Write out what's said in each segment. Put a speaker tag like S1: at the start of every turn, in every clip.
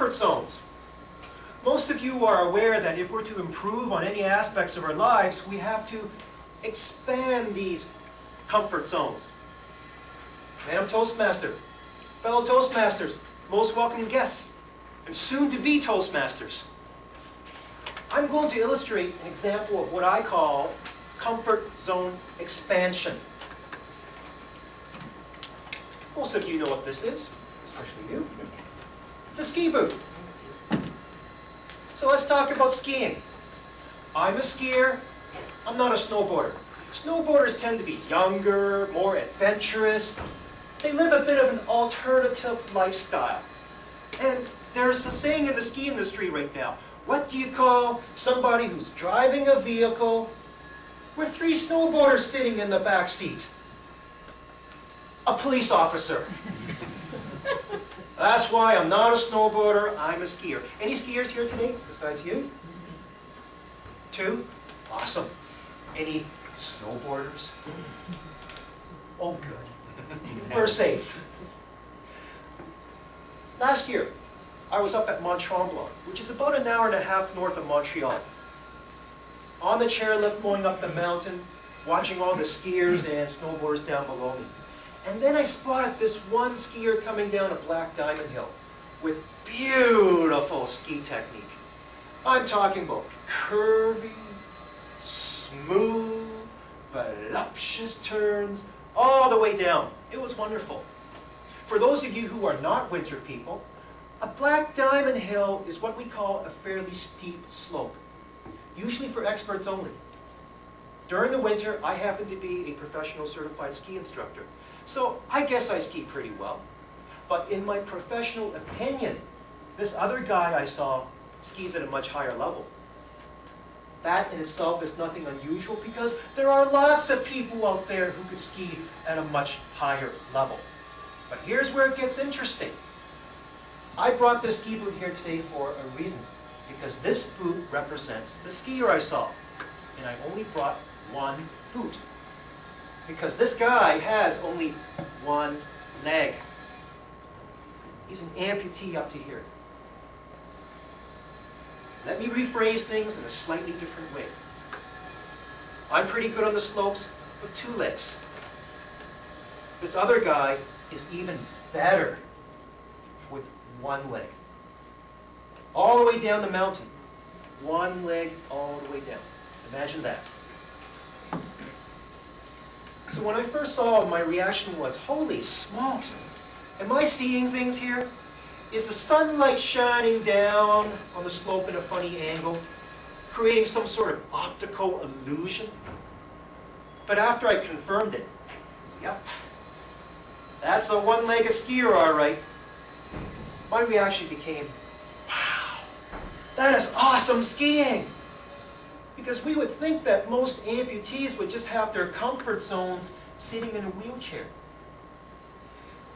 S1: Comfort zones. Most of you are aware that if we're to improve on any aspects of our lives, we have to expand these comfort zones. Madam Toastmaster, fellow Toastmasters, most welcome guests, and soon-to-be Toastmasters. I'm going to illustrate an example of what I call comfort zone expansion. Most of you know what this is, especially you. It's a ski boot. So let's talk about skiing. I'm a skier. I'm not a snowboarder. Snowboarders tend to be younger, more adventurous. They live a bit of an alternative lifestyle. And there's a saying in the ski industry right now. What do you call somebody who's driving a vehicle with 3 snowboarders sitting in the back seat? A police officer. That's why I'm not a snowboarder, I'm a skier. Any skiers here today besides you? 2? Awesome. Any snowboarders? Oh, good. We're safe. Last year, I was up at Mont Tremblant, which is about an hour and a half north of Montreal. On the chairlift going up the mountain, watching all the skiers and snowboarders down below me. And then I spotted this one skier coming down a black diamond hill with beautiful ski technique. I'm talking about curvy, smooth, voluptuous turns all the way down. It was wonderful. For those of you who are not winter people, a black diamond hill is what we call a fairly steep slope, usually for experts only. During the winter, I happen to be a professional certified ski instructor. So I guess I ski pretty well. But in my professional opinion, this other guy I saw skis at a much higher level. That in itself is nothing unusual because there are lots of people out there who could ski at a much higher level. But here's where it gets interesting. I brought this ski boot here today for a reason. Because this boot represents the skier I saw. And I only brought one boot. Because this guy has only one leg. He's an amputee up to here. Let me rephrase things in a slightly different way. I'm pretty good on the slopes with 2 legs. This other guy is even better with 1 leg. All the way down the mountain. 1 leg all the way down. Imagine that. So when I first saw it, my reaction was, holy smokes, am I seeing things here? Is the sunlight shining down on the slope in a funny angle, creating some sort of optical illusion? But after I confirmed it, yep, that's a 1-legged skier, all right. My reaction became, wow, that is awesome skiing. Because we would think that most amputees would just have their comfort zones sitting in a wheelchair.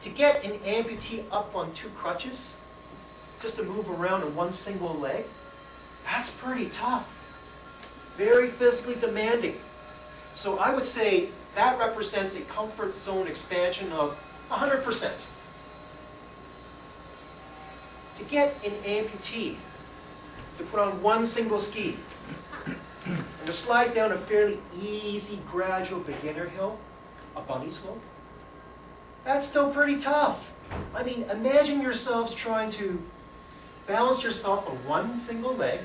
S1: To get an amputee up on 2 crutches, just to move around on 1 single leg, that's pretty tough. Very physically demanding. So I would say that represents a comfort zone expansion of 100%. To get an amputee to put on 1 single ski, and to slide down a fairly easy, gradual beginner hill, a bunny slope, that's still pretty tough. I mean, imagine yourselves trying to balance yourself on 1 single leg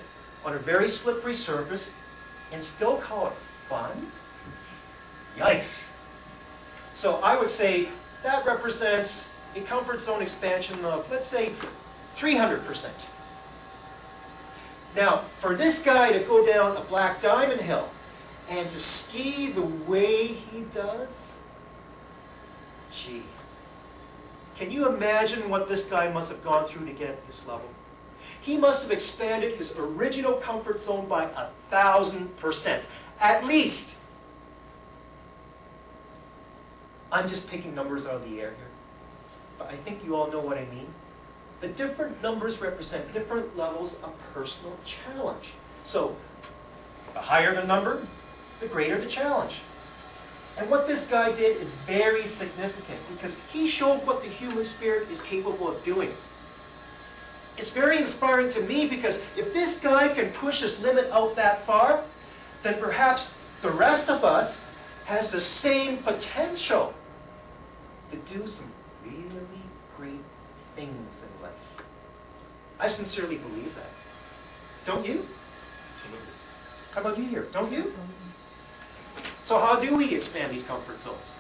S1: on a very slippery surface and still call it fun? Yikes. So I would say that represents a comfort zone expansion of, let's say, 300%. Now, for this guy to go down a black diamond hill and to ski the way he does, gee, can you imagine what this guy must have gone through to get at this level? He must have expanded his original comfort zone by 1,000%, at least. I'm just picking numbers out of the air here, but I think you all know what I mean. The different numbers represent different levels of personal challenge. So, the higher the number, the greater the challenge. And what this guy did is very significant because he showed what the human spirit is capable of doing. It's very inspiring to me because if this guy can push his limit out that far, then perhaps the rest of us has the same potential to do some really great things in life. I sincerely believe that. Don't you?
S2: Absolutely.
S1: How about you here? Don't you? So how do we expand these comfort zones?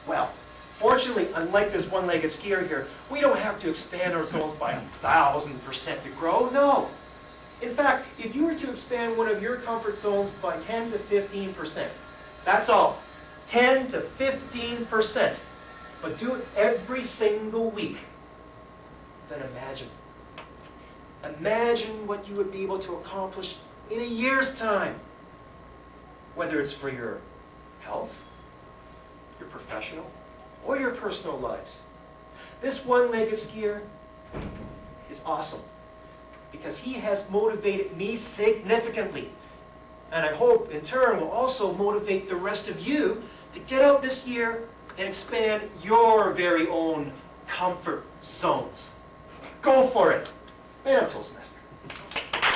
S1: Well, fortunately, unlike this one-legged skier here, we don't have to expand our zones by 1,000% to grow. No. In fact, if you were to expand one of your comfort zones by 10 to 15%, that's all. 10 to 15%. But do it every single week. Then imagine. Imagine what you would be able to accomplish in a year's time. Whether it's for your health, your professional, or your personal lives. This one-legged skier is awesome because he has motivated me significantly. And I hope, in turn, will also motivate the rest of you to get out this year and expand your very own comfort zones. Go for it. And I'm Toastmaster.